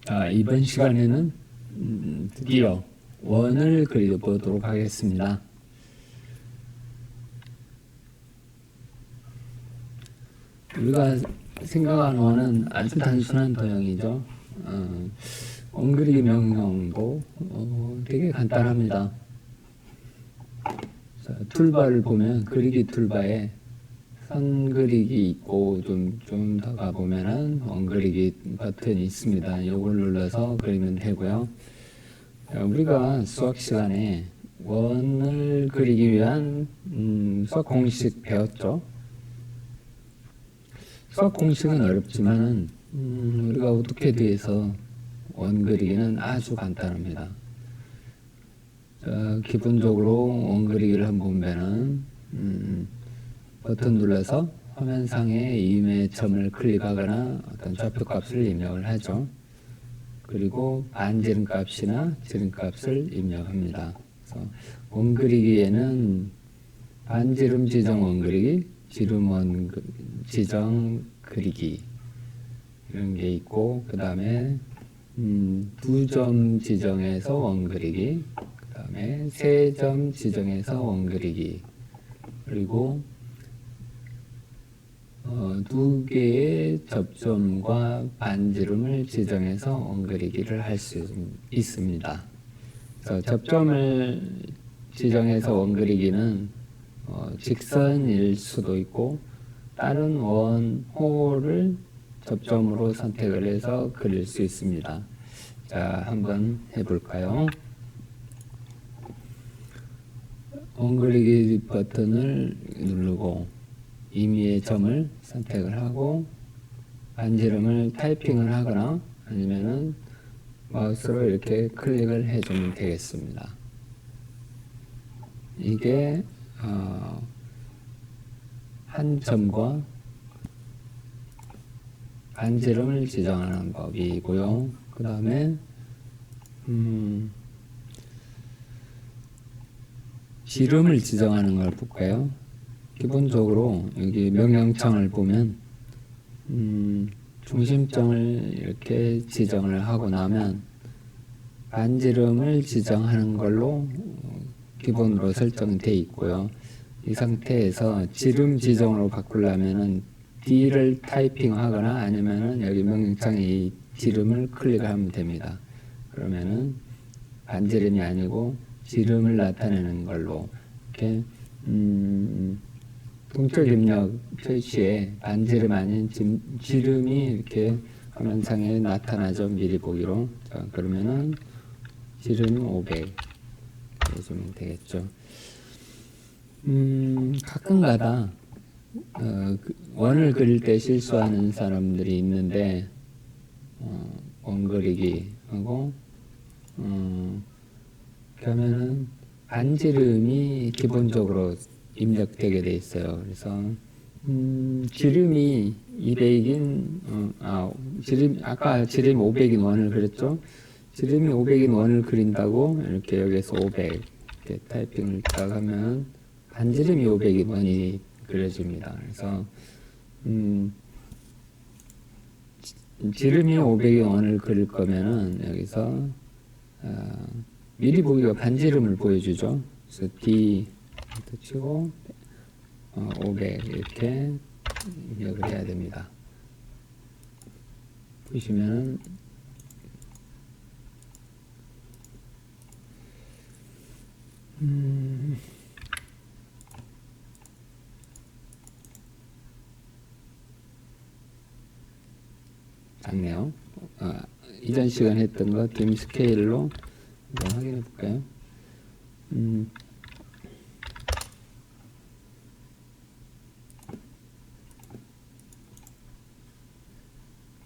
자, 이번 시간에는 드디어 원을 그려보도록 하겠습니다. 우리가 생각하는 원은 아주 단순한 도형이죠. 원 그리기 명령도 되게 간단합니다. 자, 툴바를 보면 그리기 툴바에 선 그리기 있고 좀 더 가보면은 원 그리기 버튼이 있습니다. 이걸 눌러서 그리면 되고요. 우리가 수학 시간에 원을 그리기 위한 수학 공식 배웠죠. 수학 공식은 어렵지만은 우리가 어떻게드 해서 원 그리기는 아주 간단합니다. 자, 기본적으로 원 그리기를 한번 보면은 버튼 눌러서 화면상에 임의 점을 클릭하거나 어떤 좌표값을 입력을 하죠. 그리고 반지름값이나 지름값을 입력합니다. 그래서 원 그리기에는 반지름 지정 원 그리기, 지름 원 지정 그리기 이런 게 있고, 그 다음에 두 점 지정해서 원 그리기, 그 다음에 세 점 지정해서 원 그리기, 그리고 두 개의 접점과 반지름을 지정해서 원 그리기를 할 수 있습니다. 그래서 접점을 지정해서 원 그리기는 직선일 수도 있고 다른 원호를 접점으로 선택을 해서 그릴 수 있습니다. 자, 한번 해볼까요? 원 그리기 버튼을 누르고 임의의 점을 선택을 하고 반지름을 타이핑을 하거나 아니면은 마우스로 이렇게 클릭을 해주면 되겠습니다. 이게 한 점과 반지름을 지정하는 법이고요. 그 다음에 지름을 지정하는 걸 볼까요? 기본적으로 여기 명령창을 보면 중심점을 이렇게 지정을 하고 나면 반지름을 지정하는 걸로 기본으로 설정되어 있고요. 이 상태에서 지름 지정으로 바꾸려면은 D를 타이핑하거나 아니면은 여기 명령창에 이 지름을 클릭하면 됩니다. 그러면은 반지름이 아니고 지름을 나타내는 걸로 이렇게 동적 입력 표시에 반지름 아닌 지름이 이렇게 화면상에 나타나죠. 미리 보기로. 자, 그러면은 지름 500 해주면 되겠죠. 가끔가다 원을 그릴 때 실수하는 사람들이 있는데 원 그리기 하고 그러면은 반지름이 기본적으로 입력되게 돼 있어요. 그래서 지름이 200인 아까 지름이 500인 원을 그렸죠. 지름이 500인 원을 그린다고 이렇게 여기서 500 이렇게 타이핑을 딱 하면 반지름이 500인 원이 그려집니다. 그래서 지름이 500인 원을 그릴 거면은 여기서 미리 보기가 반지름을 보여주죠. 그래서 D 치고 500 이렇게 입력을 해야 됩니다. 보시면은 작네요. 이전 시간에 했던 거 dim 스케일로 한번 확인해 볼까요?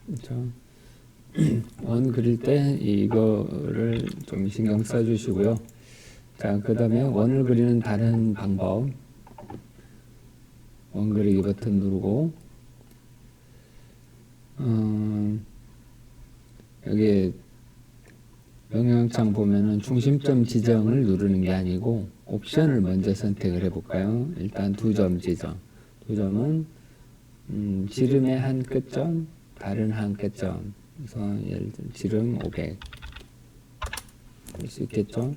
그렇죠. 원 그릴 때 이거를 좀 신경 써 주시고요. 자, 그 다음에 원을 그리는 다른 방법, 원 그리기 버튼 누르고 여기 명령창 보면은 중심점 지정을 누르는 게 아니고 옵션을 먼저 선택을 해볼까요? 일단 두 점 지정. 두 점은 지름의 한 끝점, 다른 한 끝점 그래서 예를 들어 지름 500 할 수 있겠죠.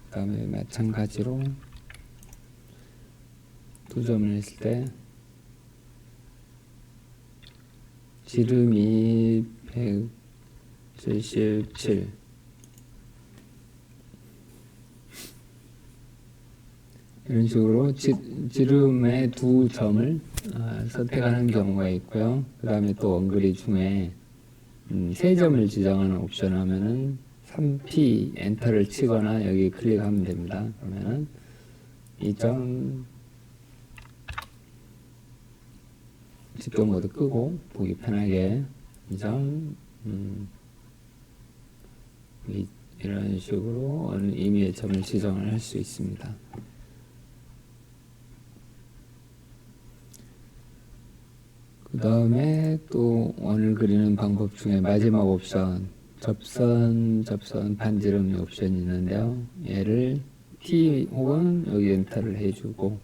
그 다음에 마찬가지로 두 점을 했을 때 지름이 177 이런 식으로 지름의 두 점을 선택하는 경우가 있고요. 그 다음에 또 원그리 중에 세 점을 지정하는 옵션을 하면은 3P 엔터를 치거나 여기 클릭하면 됩니다. 그러면은 이 점 집중 모드 끄고 보기 편하게 이 점 이런 식으로 어느 의미의 점을 지정을 할 수 있습니다. 그 다음에 또 원을 그리는 방법 중에 마지막 옵션 접선 반지름 옵션이 있는데요. 얘를 T 혹은 여기 엔터를 해주고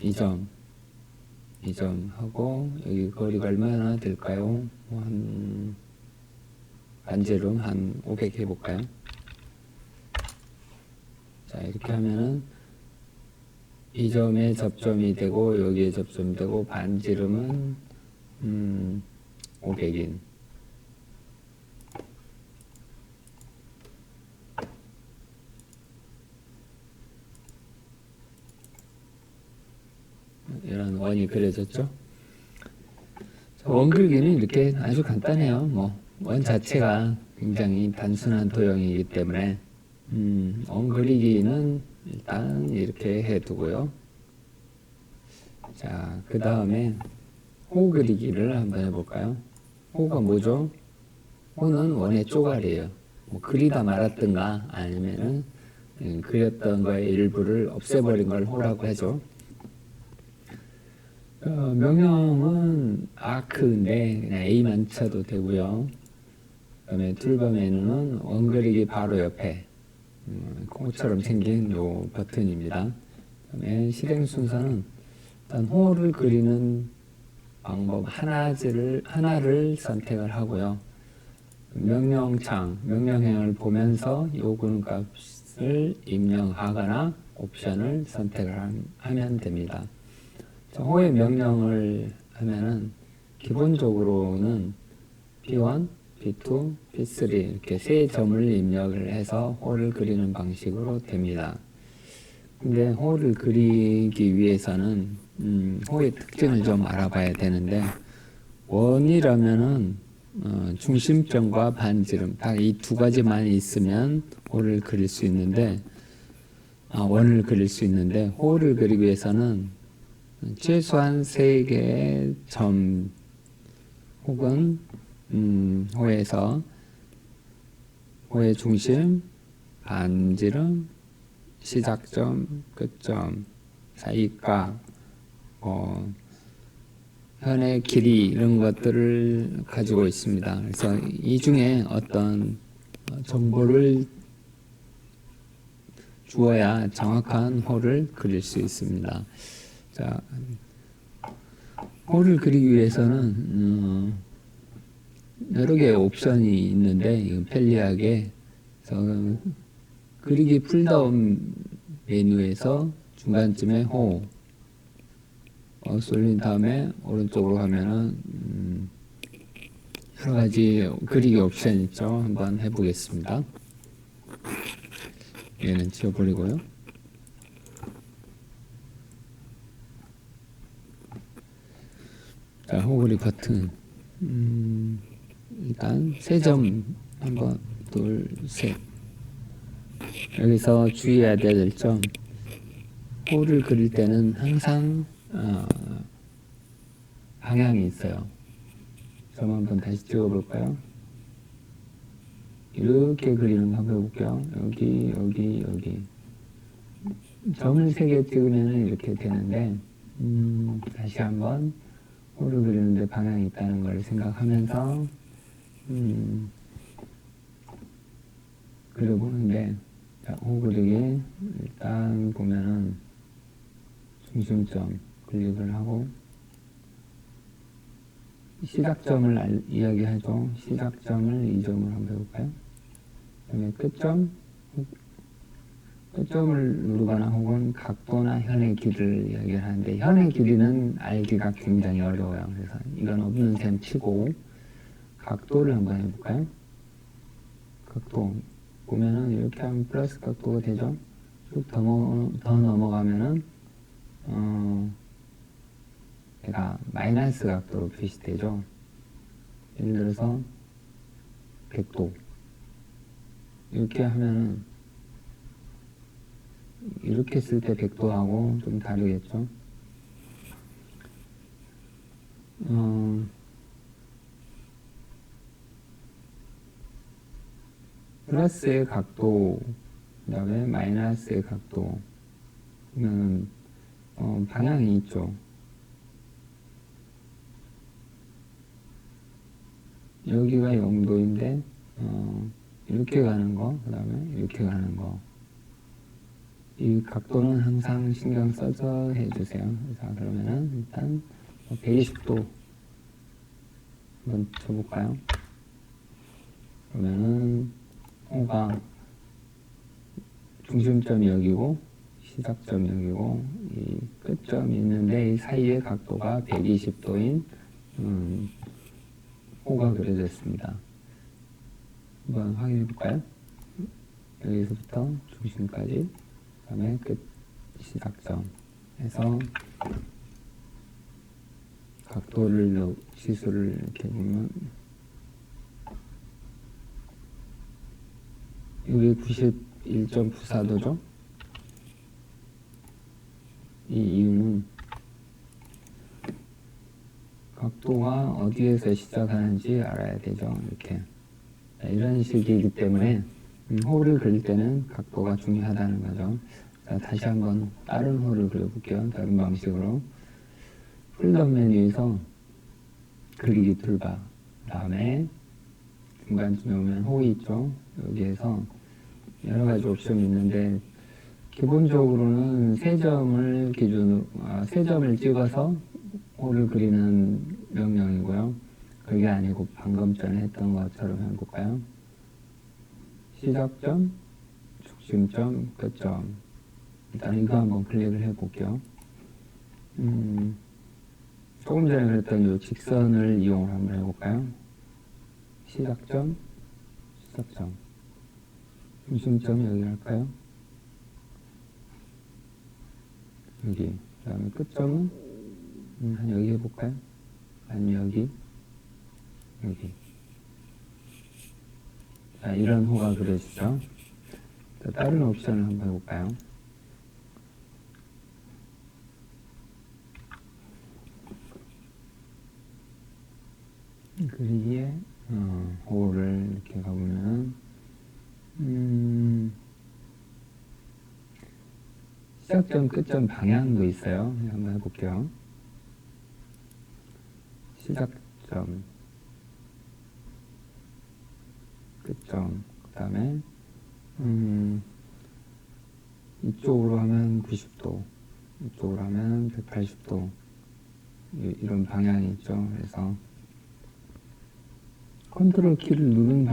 이 점 하고 여기 거리가 얼마나 될까요? 한 반지름 한 500 해볼까요? 자 이렇게 하면은 이 점에 접점이 되고 여기에 접점이 되고 반지름은 500인 이런 원이 그려졌죠. 원 그리기는 이렇게 아주 간단해요. 원 자체가 굉장히 단순한 도형이기 때문에 원 그리기는 일단 이렇게 해두고요. 자, 그 다음에 호 그리기를 한번 해볼까요? 호가 뭐죠? 호는 원의 쪼가리예요. 그리다 말았든가 아니면은 그렸던 거의 일부를 없애버린 걸 호라고 하죠. 명령은 아크인데 그냥 A만 쳐도 되고요. 그 다음에 툴바 메뉴는 원 그리기 바로 옆에 콩처럼 생긴 요 버튼입니다. 그 다음에 실행 순서는 일단 호를 그리는 방법 하나를 선택을 하고요. 명령형을 보면서 요구 값을 입력하거나 옵션을 선택을 하면 됩니다. 호의 명령을 하면은 기본적으로는 P1, P2, P3 이렇게 세 점을 입력을 해서 호를 그리는 방식으로 됩니다. 근데 호를 그리기 위해서는 호의 특징을 좀 알아봐야 되는데 원이라면은 중심점과 반지름 딱 이 두 가지만 있으면 호를 그릴 수 있는데 원을 그릴 수 있는데 호를 그리기 위해서는 최소한 3개의 점 혹은 호에서 호의 중심, 반지름, 시작점, 끝점, 사이각, 현의 길이 이런 것들을 가지고 있습니다. 그래서 이 중에 어떤 정보를 주어야 정확한 호를 그릴 수 있습니다. 자, 호를 그리기 위해서는 여러 개의 옵션이 있는데 이건 편리하게 그래서 그리기 풀다운 메뉴에서 중간쯤에 호 마우스 올린 다음에 오른쪽으로 가면은 여러 가지 그리기 옵션 있죠. 한번 해보겠습니다. 얘는 지워버리고요. 자, 호그리 버튼 일단 세 점 한번 둘 셋 여기서 주의해야 될 점 호를 그릴 때는 항상 방향이 있어요. 점 한번 다시 찍어볼까요? 이렇게 그리는 거 한번 해볼게요. 여기 점을 3개 찍으면 이렇게 되는데 다시 한번 호를 그리는데 방향이 있다는 걸 생각하면서 그려보는데 호 그리기 일단 보면은 중심점 클릭을 하고 시작점을 이야기하죠. 시작점을 이 점으로 한번 해볼까요? 그다음에 끝점을 누르거나 혹은 각도나 현의 길이를 이야기를 하는데, 현의 길이는 알기가 굉장히 어려워요. 그래서 이건 없는 셈 치고 각도를 한번 해볼까요? 각도 보면은 이렇게 하면 플러스 각도가 되죠. 쭉 더 넘어가면은 얘가 마이너스 각도로 표시되죠. 예를 들어서 100도 이렇게 하면은, 이렇게 쓸 때 100도하고 좀 다르겠죠. 플러스의 각도, 그 다음에 마이너스의 각도 보면은 방향이 있죠. 여기가 0도인데 이렇게 가는 거, 그 다음에 이렇게 가는 거, 이 각도는 항상 신경 써서 해주세요. 자, 그러면은 일단 120도 한번 쳐볼까요? 그러면은 O가 중심점이 여기고 시작점이 여기고 이 끝점이 있는데, 이 사이의 각도가 120도인 O가 그려졌습니다. 한번 확인해 볼까요? 여기서부터 중심까지, 그 다음에 끝 시작점 해서 각도를 시수를 이렇게 보면 여기 91.94도죠. 이 이유는 각도가 어디에서 시작하는지 알아야 되죠. 이렇게 이런 식이기 때문에 호를 그릴 때는 각도가 중요하다는 거죠. 자, 다시 한번 다른 호를 그려볼게요. 다른 방식으로. 폴더 메뉴에서 그리기 툴바, 다음에 중간쯤에 오면 호 있죠. 여기에서 여러 가지 옵션이 있는데, 기본적으로는 세 점을 찍어서 호를 그리는 명령이고요. 그게 아니고 방금 전에 했던 것처럼 해볼까요? 시작점, 중심점, 끝점. 일단 이거 한번 클릭을 해볼게요. 조금 전에 그랬던 이 직선을 이용을 한번 해볼까요? 시작점, 중심점 여기 할까요? 여기. 그 다음에 끝점은 한 여기 해볼까요? 아니면 여기. 자, 이런 호가 그려지죠. 자, 다른 옵션을 한번 해볼까요? 그리기에 호를 이렇게 가보면 시작점, 끝점 방향도 있어요. 한번 해볼게요. 시작점, 끝점, 그 다음에 이쪽으로 하면 90도, 이쪽으로 하면 180도, 이런 방향이 있죠. 그래서 컨트롤 키를 누른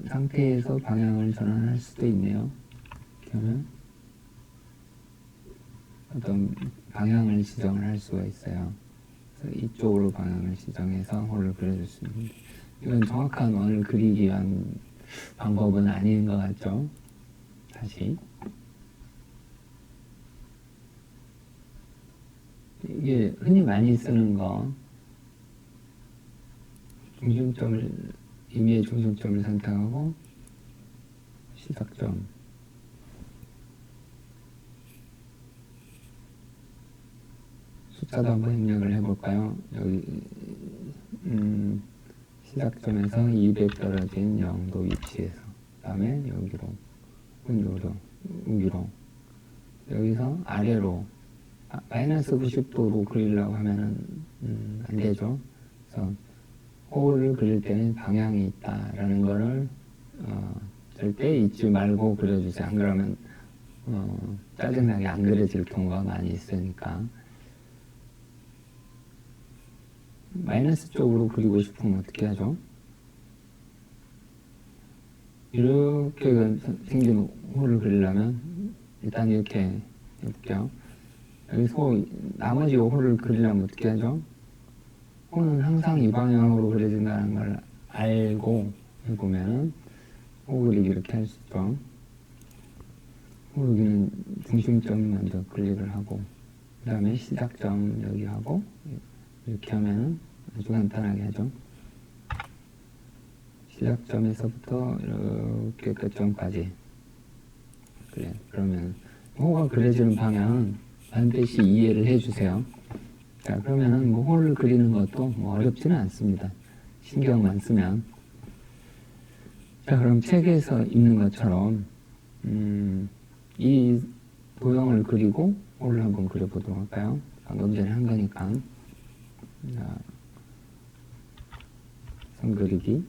상태에서 방향을 전환할 수도 있네요. 이렇게 하면 어떤 방향을 지정을 할 수가 있어요. 그래서 이쪽으로 방향을 지정해서 호를 그려줄 수 있는데, 이건 정확한 원을 그리기 위한 방법은 아닌 것 같죠? 다시. 이게 흔히 많이 쓰는 거, 임의의 중심점을 선택하고 시작점, 숫자도 한번 입력을 해볼까요? 여기 시작점에서 200 떨어진 0도 위치에서, 그 다음에 여기로, 여기로, 여기서 아래로 마이너스 90도로 그리려고 하면은 안 되죠. 그래서 호를 그릴 때는 방향이 있다라는 거를 절대 잊지 말고 그려주세요. 안 그러면 짜증나게 안 그려질 경우가 많이 있으니까. 마이너스 쪽으로 그리고 싶으면 어떻게 하죠? 이렇게 생긴 홀을 그리려면 일단 이렇게 해볼게요. 여기서 나머지 홀을 그리려면 어떻게 하죠? 홀은 항상 이 방향으로 그려진다는 걸 알고 해보면은 호 그리기 이렇게 할 수 있죠. 호 여기는 중심점 먼저 클릭을 하고 그 다음에 시작점 여기 하고 이렇게 하면은 아주 간단하게 하죠. 시작점에서부터 이렇게 끝점까지. 그래. 그러면 호가 그려지는 방향은 반드시 이해를 해주세요. 자, 그러면은 뭐 호를 그리는 것도 뭐 어렵지는 않습니다. 신경만 쓰면. 자, 그럼 책에서 있는 것처럼 이 도형을 그리고 호를 한번 그려보도록 할까요? 방금 전에 한 거니까. 자, 선 그리기.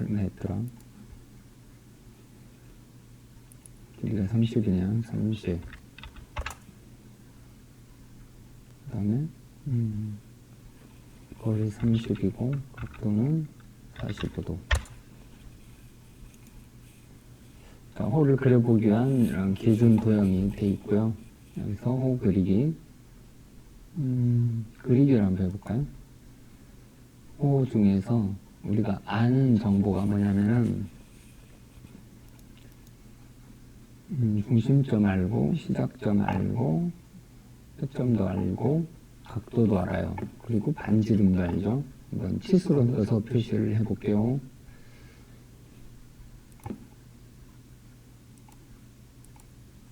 얼마 했더라? 길이가 30이네요. 30. 그 다음에 거리 30이고 각도는 45도. 자, 호를 그려보기 위한 이런 기준 도형이 돼 있고요. 여기서 호 그리기. 그리기를 한번 해볼까요? 호 중에서 우리가 아는 정보가 뭐냐면은 중심점 알고 시작점 알고 끝점도 알고 각도도 알아요. 그리고 반지름도 알죠. 이건 치수로 넣어서 표시를 해볼게요.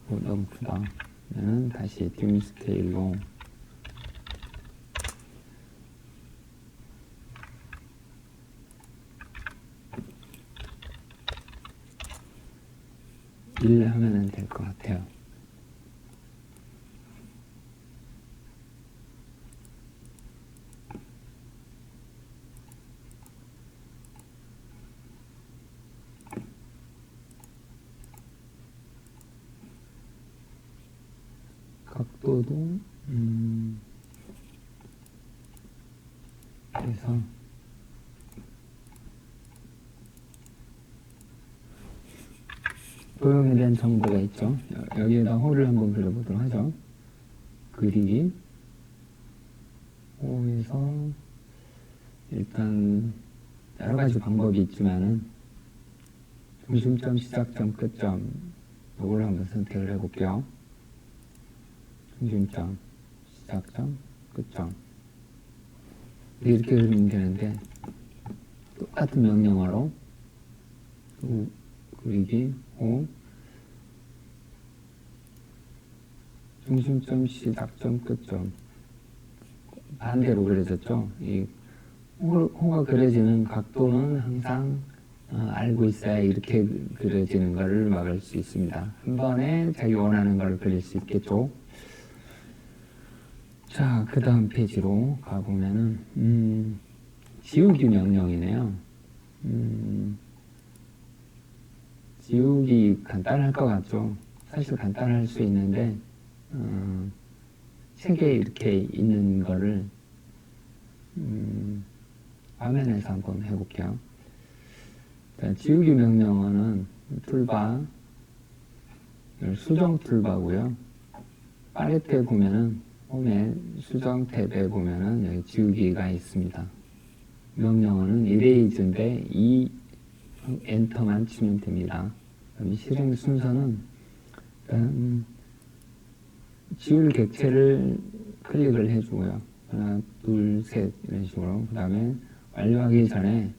너무 크다. 그러면 다시 dim스케일로 1 하면 될 것 같아요. 각도도 그래서 도형에 대한 정보가 있죠. 여기에다 호를 한번 그려보도록 하죠. 그리기. 호에서 일단 여러 가지 방법이 있지만은 중심점, 시작점, 끝점 이걸 한번 선택을 해볼게요. 중심점, 시작점, 끝점 이렇게 그리면 되는데 똑같은 명령어로 그리기, 호, 중심점, 시작점, 끝점 반대로 그려졌죠. 이 호가 그려지는 각도는 항상 알고 있어야 이렇게 그려지는 것을 막을 수 있습니다. 한 번에 자기 원하는 걸 그릴 수 있겠죠. 자, 그 다음 페이지로 가보면은 지우기 명령이네요. 지우기 간단할 것 같죠. 사실 간단할 수 있는데 책에 이렇게 있는 거를 화면에서 한번 해볼게요. 자, 지우기 명령어는 툴바, 수정 툴바고요. 팔레트에 보면은 홈에 수정 탭에 보면은 여기 지우기가 있습니다. 명령어는 이레이즈인데 이 엔터만 치면 됩니다. 그럼 실행 순서는 지울 객체를 클릭을 해주고요. 하나, 둘, 셋 이런 식으로. 그 다음에 완료하기 전에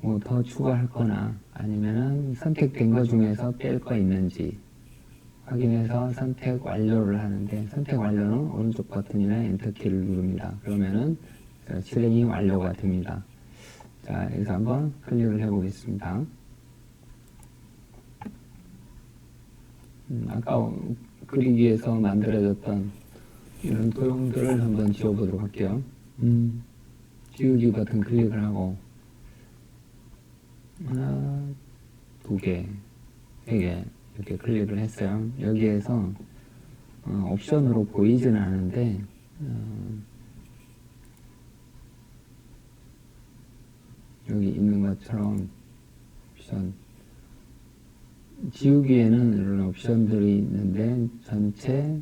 뭐 더 추가할 거나 아니면은 선택된 것 중에서 뺄 거 있는지 확인해서 선택 완료를 하는데 선택 완료는 오른쪽 버튼이나 엔터키를 누릅니다. 그러면은 실행이 완료가 됩니다. 자, 여기서 한번 클릭을 해보겠습니다. 아까 그리기에서 만들어졌던 이런 도형들을 한번 지워보도록 할게요. 지우기 버튼 클릭을 하고 하나, 두 개, 세 개 이렇게 클릭을 했어요. 여기에서 옵션으로 보이지는 않은데 여기 있는 것처럼 옵션 지우기에는 이런 옵션들이 있는데 전체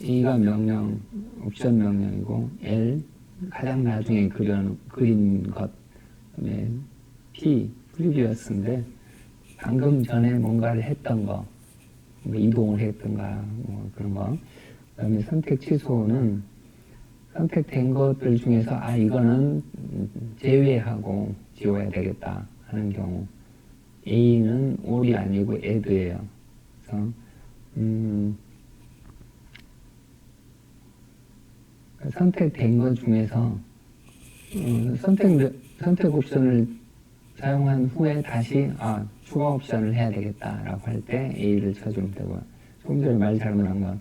A가 명령 옵션 명령이고 L 가장 나중에 그린 것 그다음에 P 프리비어스인데 방금 전에 뭔가를 했던 거 뭐 이동을 했던가 뭐 그런 거 그다음에 선택 취소는 선택된 것들 중에서 이거는 제외하고 지워야 되겠다 하는 경우 A는 all이 아니고 add예요. 그래서 선택된 것 중에서 선택 옵션을 사용한 후에 다시 추가 옵션을 해야 되겠다라고 할 때 A를 쳐주면 되고요. 조금 전에 말 잘못한 건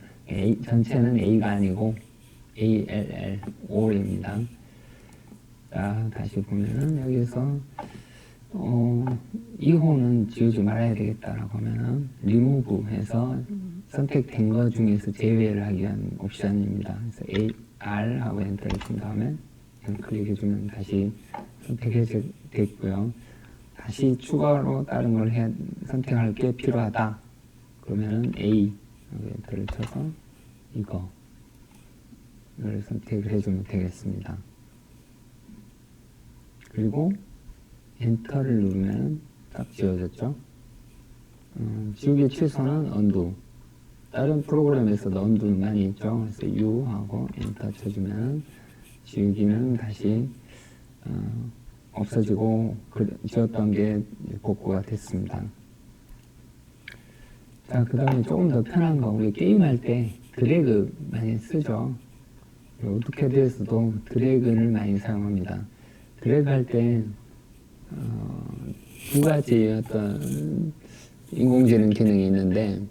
전체는 A가 아니고 ALL, all입니다. 자, 다시 보면은 여기서 이호는 지우지 말아야 되겠다라고 하면은 remove 해서 선택된 것 중에서 제외를 하기 위한 옵션입니다. 그래서 R 하고 엔터를 친 다음에 클릭해주면 다시 선택이 됐고요. 다시 추가로 다른 걸 선택할 게 필요하다. 그러면은 A 하고 엔터를 쳐서 이걸 선택을 해주면 되겠습니다. 그리고 엔터를 누르면 딱 지워졌죠. 지우기 취소는 undo. 다른 프로그램에서도 undo는 많이 있죠. 그래서 U 하고 엔터 쳐주면 지우기는 다시 없어지고 지웠던 게 복구가 됐습니다. 자, 그 다음에 조금 더 편한 거 우리 게임할 때 드래그 많이 쓰죠. 오토캐드에서도 드래그를 많이 사용합니다. 드래그 할 때 두 가지 어떤 인공지능 기능이 있는데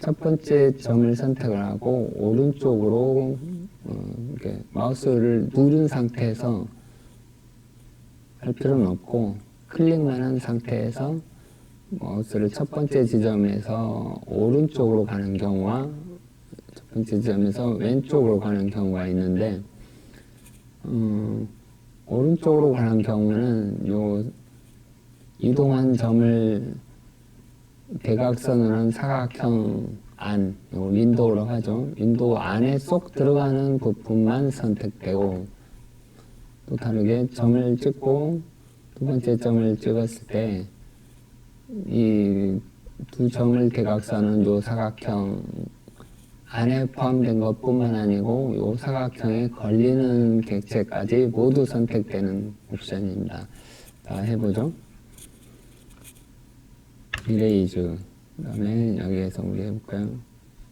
첫 번째 점을 선택을 하고 오른쪽으로 이렇게 마우스를 누른 상태에서 할 필요는 없고 클릭만 한 상태에서 마우스를 첫 번째 지점에서 오른쪽으로 가는 경우와 첫 번째 지점에서 왼쪽으로 가는 경우가 있는데 오른쪽으로 가는 경우는 요 이동한 점을 대각선으로 한 사각형 안, 윈도우라고 하죠. 윈도우 안에 쏙 들어가는 부분만 선택되고 또 다르게 점을 찍고 두 번째 점을 찍었을 때 이 두 점을 대각선은 요 사각형 안에 포함된 것뿐만 아니고 요 사각형에 걸리는 객체까지 모두 선택되는 옵션입니다. 자, 해보죠. 이레이즈. 그 다음에 여기에서 우리 해볼까요?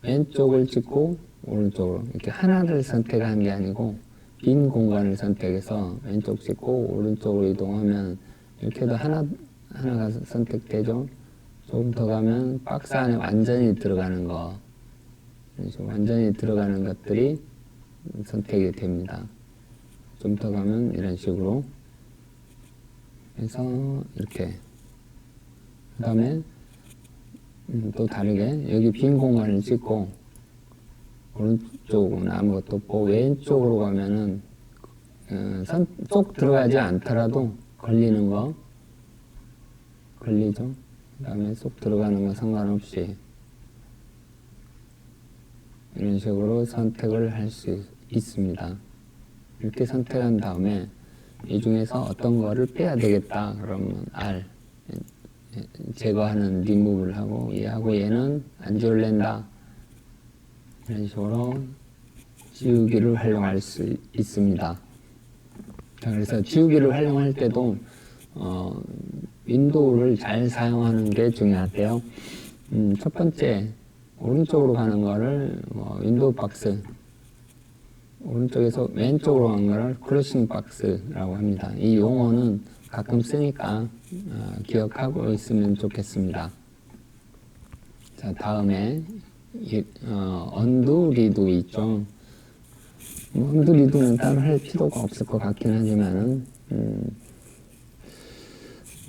왼쪽을 찍고 오른쪽으로 이렇게 하나를 선택한 게 아니고 빈 공간을 선택해서 왼쪽 찍고 오른쪽으로 이동하면 이렇게 해도 하나가 선택되죠. 조금 더 가면 박스 안에 완전히 들어가는 거, 완전히 들어가는 것들이 선택이 됩니다. 좀 더 가면 이런 식으로 해서 이렇게 그 다음에 또 다르게 여기 빈 공간을 찍고 오른쪽은 아무것도 없고 왼쪽으로 가면은 쏙 들어가지 않더라도 걸리는 거 걸리죠. 그 다음에 쏙 들어가는 거 상관없이 이런 식으로 선택을 할 수 있습니다. 이렇게 선택한 다음에 이 중에서 어떤 거를 빼야 되겠다 그러면 R 제거하는 리무브를 하고 얘하고 얘는 안 지울랜다 이런 식으로 지우기를 활용할 수 있습니다. 자, 그래서 지우기를 활용할 때도 윈도우를 잘 사용하는 게 중요한데요. 첫 번째 오른쪽으로 가는 거를 윈도우 박스 오른쪽에서 왼쪽으로 가는 거를 클로싱 박스라고 합니다. 이 용어는 가끔 쓰니까 기억하고 있으면 좋겠습니다. 자, 다음에 언두 리도 있죠. 언두 리도는 따로 할 필요가 없을 것 같긴 하지만은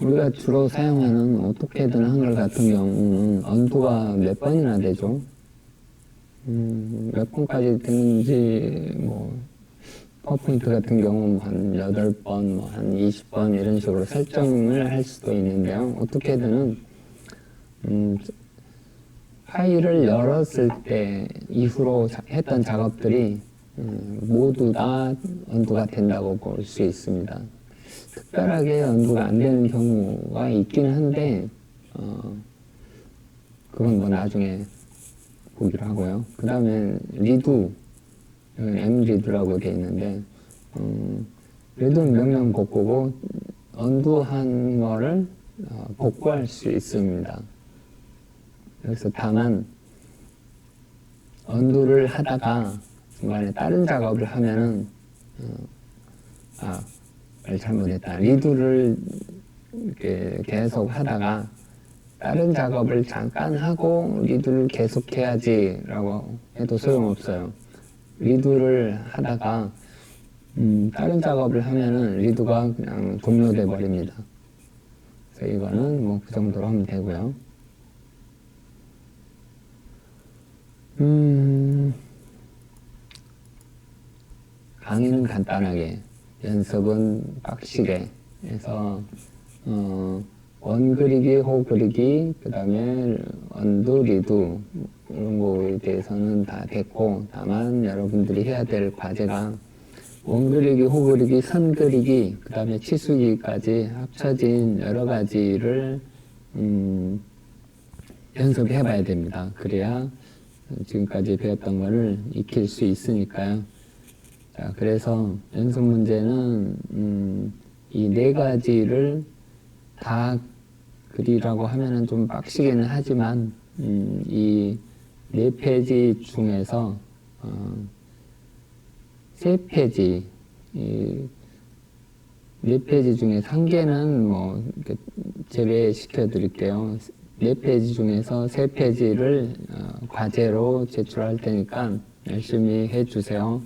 우리가 주로 사용하는 오토캐드나 한글 같은 경우는 언두가 몇 번이나 되죠. 몇 번까지 됐는지, 뭐, 파워포인트 같은 경우 한 8번, 뭐 한 20번 이런 식으로 설정을 할 수도 있는데요. 어떻게든, 파일을 열었을 때 이후로 했던 작업들이 모두 다 언두가 된다고 볼 수 있습니다. 특별하게 언두가 안 되는 경우가 있긴 한데, 그건 뭐 나중에 보기로 하고요. 그 다음에 리두, m리두라고 되어 있는데, 리두는 명령 복구고, 언두한 거를 복구할 수 있습니다. 그래서 다만, 언두를 하다가 중간에 다른 작업을 하면은, 말 잘못했다. 리두를 이렇게 계속 하다가, 다른 작업을 잠깐 하고 리두를 계속 해야지 라고 해도 소용없어요. 리두를 하다가 다른 작업을 하면은 리두가 그냥 종료돼 버립니다. 그래서 이거는 뭐 그 정도로 하면 되고요. 강의는 간단하게, 연습은 빡시게 해서 원 그리기, 호 그리기, 그 다음에 언두, 리두 이런 거에 대해서는 다 됐고, 다만 여러분들이 해야 될 과제가 원 그리기, 호 그리기, 선 그리기, 그 다음에 치수기까지 합쳐진 여러 가지를 연습해 봐야 됩니다. 그래야 지금까지 배웠던 거를 익힐 수 있으니까요. 자, 그래서 연습 문제는 이 4가지를 다 그리라고 하면은 좀 빡시기는 하지만 이 4페이지 중에서 3페이지, 이 4페이지 중에 1개는 뭐 제외시켜 드릴게요. 4페이지 중에서 3페이지를 과제로 제출할 테니까 열심히 해주세요.